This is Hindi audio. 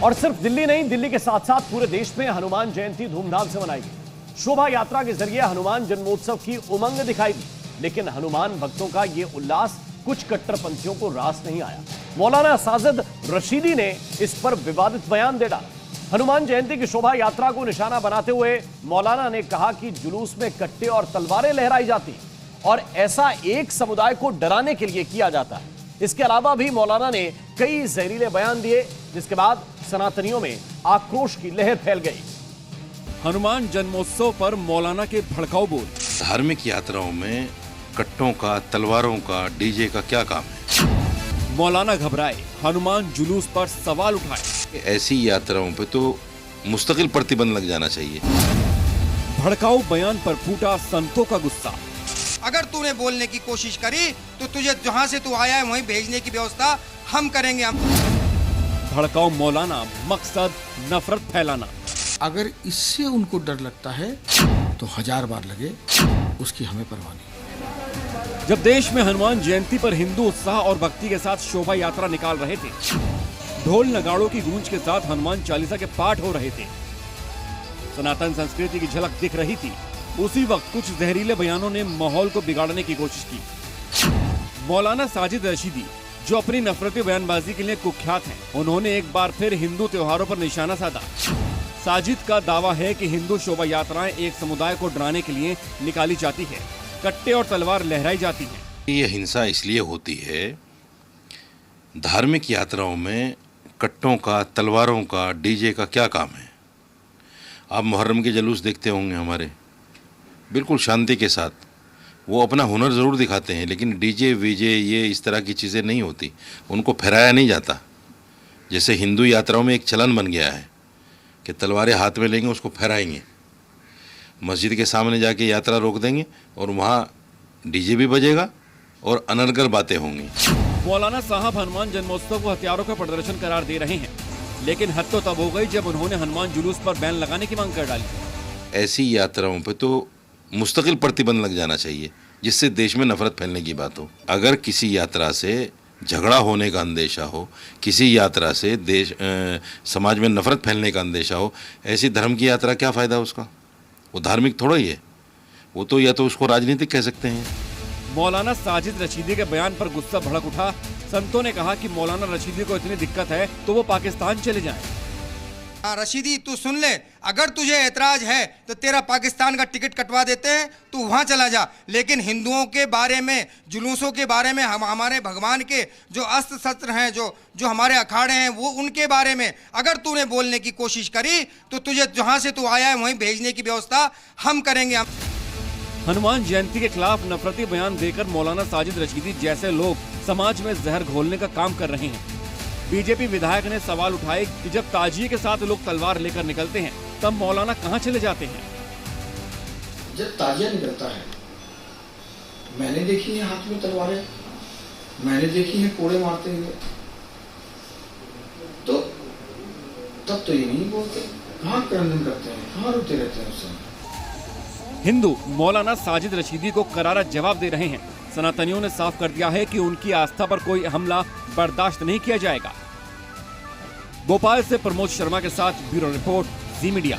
और सिर्फ दिल्ली नहीं, दिल्ली के साथ साथ पूरे देश में हनुमान जयंती धूमधाम से मनाई गई। शोभा यात्रा के जरिए हनुमान जन्मोत्सव की उमंग दिखाई दी, लेकिन हनुमान भक्तों का ये उल्लास कुछ कट्टरपंथियों को रास नहीं आया। मौलाना साजिद रशीदी ने इस पर विवादित बयान दे डाला। हनुमान जयंती की शोभा यात्रा को निशाना बनाते हुए मौलाना ने कहा कि जुलूस में कट्टे और तलवारें लहराई जाती और ऐसा एक समुदाय को डराने के लिए किया जाता है। इसके अलावा भी मौलाना ने कई जहरीले बयान दिए, जिसके बाद सनातनियों में आक्रोश की लहर फैल गई। हनुमान जन्मोत्सव पर मौलाना के भड़काऊ बोल। धार्मिक यात्राओं में कट्टों का, तलवारों का, डीजे का क्या काम है? मौलाना घबराए, हनुमान जुलूस पर सवाल उठाए। ऐसी यात्राओं पे तो मुस्तकिल प्रतिबंध लग जाना चाहिए। भड़काऊ बयान पर फूटा संतों का गुस्सा। अगर तूने बोलने की कोशिश करी तो तुझे जहां से तू आया है वहीं भेजने की व्यवस्था हम करेंगे। भड़काऊ मौलाना, मकसद नफरत फैलाना। अगर इससे उनको डर लगता है तो 1000 बार लगे, उसकी हमें परवाह नहीं। जब देश में हनुमान जयंती पर हिंदू उत्साह और भक्ति के साथ शोभा यात्रा निकाल रहे थे, ढोल नगाड़ों की गूंज के साथ हनुमान चालीसा के पाठ हो रहे थे, सनातन संस्कृति की झलक दिख रही थी, उसी वक्त कुछ जहरीले बयानों ने माहौल को बिगाड़ने की कोशिश की। मौलाना साजिद रशीदी, जो अपनी नफरती बयानबाजी के लिए कुख्यात हैं, उन्होंने एक बार फिर हिंदू त्योहारों पर निशाना साधा। साजिद का दावा है कि हिंदू शोभा यात्राएं एक समुदाय को डराने के लिए निकाली जाती है, कट्टे और तलवार लहराई जाती है। ये हिंसा इसलिए होती है, धार्मिक यात्राओं में कट्टों का, तलवारों का, डीजे का क्या काम है? आप मुहर्रम के जुलूस देखते होंगे हमारे, बिल्कुल शांति के साथ वो अपना हुनर ज़रूर दिखाते हैं, लेकिन डीजे वीजे ये इस तरह की चीज़ें नहीं होती, उनको फहराया नहीं जाता। जैसे हिंदू यात्राओं में एक चलन बन गया है कि तलवारें हाथ में लेंगे, उसको फहराएंगे, मस्जिद के सामने जाके यात्रा रोक देंगे और वहाँ डीजे भी बजेगा और अनर्गल बातें होंगी। मौलाना साहब हनुमान जन्मोत्सव को हथियारों का प्रदर्शन करार दे रहे हैं, लेकिन हद तो तब हो गई जब उन्होंने हनुमान जुलूस पर बैन लगाने की मांग कर डाली। ऐसी यात्राओं पे तो मुस्तकिल प्रतिबंध लग जाना चाहिए, जिससे देश में नफरत फैलने की बात हो। अगर किसी यात्रा से झगड़ा होने का अंदेशा हो, किसी यात्रा से समाज में नफरत फैलने का अंदेशा हो, ऐसी धर्म की यात्रा क्या फ़ायदा उसका? वो धार्मिक थोड़ा ही है, वो तो या तो उसको राजनीतिक कह सकते हैं। मौलाना साजिद रशीदी के बयान पर गुस्सा भड़क उठा। संतों ने कहा कि मौलाना रशीदी को इतनी दिक्कत है तो वो पाकिस्तान चले जाएं। रशीदी तू सुन ले, अगर तुझे ऐतराज है तो तेरा पाकिस्तान का टिकट कटवा देते हैं, तू वहाँ चला जा। लेकिन हिंदुओं के बारे में, जुलूसों के बारे में, हमारे भगवान के जो अस्त्र शस्त्र हैं, जो हमारे अखाड़े हैं, वो उनके बारे में अगर तूने बोलने की कोशिश करी तो तुझे जहाँ से तू आया है वहीं भेजने की व्यवस्था हम करेंगे। हनुमान जयंती के खिलाफ नफरती बयान देकर मौलाना साजिद रशीदी जैसे लोग समाज में जहर घोलने का काम कर रहे हैं। बीजेपी विधायक ने सवाल उठाए कि जब ताजिए के साथ लोग तलवार लेकर निकलते हैं, तब मौलाना कहां चले जाते हैं? जब ताजिया निकलता है, मैंने देखी है हाथ में तलवारें, मैंने देखी है कोड़े मारते हुए, तो तब तो ये नहीं बोलते, कहाँ क्रंदन करते हैं, कहाँ रोते रहते हैं उस समय। हिंदू मौलाना साजिद रशीदी को करारा जवाब दे रहे हैं। सनातनियों ने साफ कर दिया है कि उनकी आस्था पर कोई हमला बर्दाश्त नहीं किया जाएगा। भोपाल से प्रमोद शर्मा के साथ ब्यूरो रिपोर्ट, जी मीडिया।